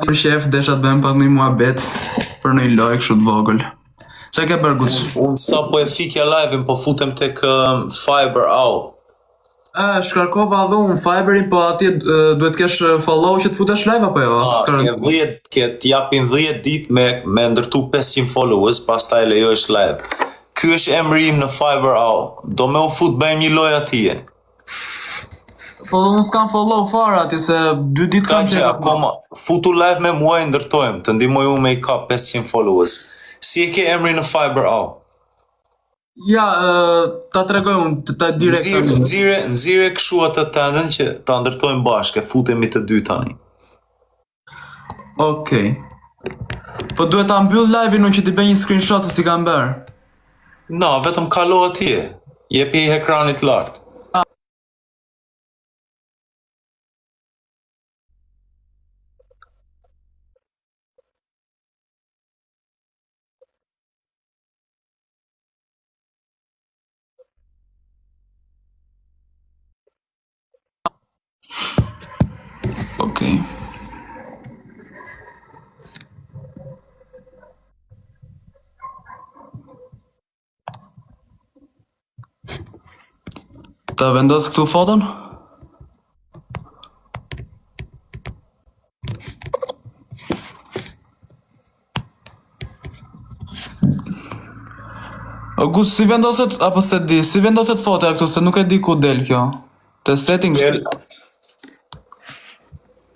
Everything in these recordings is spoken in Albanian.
Për shef, desha të bëjmë pak një muhabet për një lojë kështu të vogël. Çka ke bërë Guç? Unë sa po e fikja live-in, po futem tek Fiber Au. Shkarkova dhe unë Fiberin, po atje duhet kesh follow që të futesh live apo jo? Ke t'japin 10 ditë me ndërtu 500 followers, pastaj lejohesh live. Ky është emri im në Fiber Au. Do me u fut bëjmë një lojë atje. Po unë s'kam follow fare atje se 2 ditë kam që akoma futu live me mua e ndërtojmë, të ndihmoj unë me i ka 500 followers. Si e ke emri në Fiber Au? Ja, ta tregoj unë ta direkt. Nxire kështu atë tendën që ta ndërtojmë bashkë, futemi të dy tani. Okej. Po duhet ta mbyll live-in unë që t'i bëj një screenshot se si kam bërë. No, vetëm kalo atje. Jepi ekranit lart. Okej. Ta vendos këtu foton? Guç, si vendoset, apo se di, si vendoset fotoja këtu, se nuk e di ku del kjo. Te settings.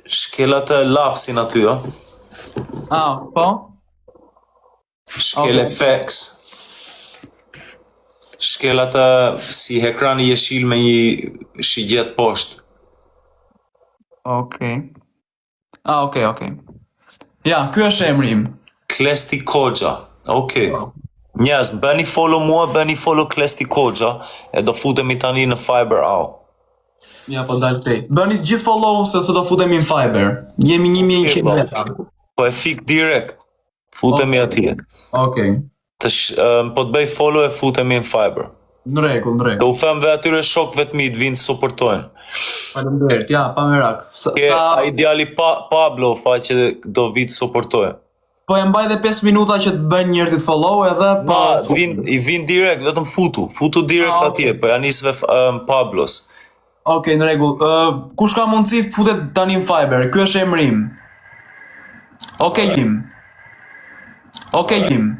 Shkel atë lapsin aty, jo? Po? Shkel effects. Shkel atë si ekrani jeshil me një shigjet poshtë. Okej. Okej. Ja, ky është emri im. Klesti Koxha. Okej. Njerëz, bëni follow mua, bëni follow Klesti Koxha, e do futemi tani në Fiber Au. Ja, po dal tej. Bëni gjithë follow se do futemi në Fiber. Jemi 1100. Po e fik direkt. Futemi atje. Okej. Po të bëj follow e futemi në Fiber. Në rregull. Do u them ve atyre shokëve të mi të vinë të suportojnë. Faleminderit. Ja, pa merak. Ai djali Pablo që do vi të suportojnë. Po e mbaj dhe 5 minuta që të bëjnë njerëzit follow edhe i vin direkt, vetëm futu direkt atje, po ja nisve Pablos. Okej, në rregull. Kush ka mundësi të futet tani në Fiber? Ky është emri im. Okej, Jim.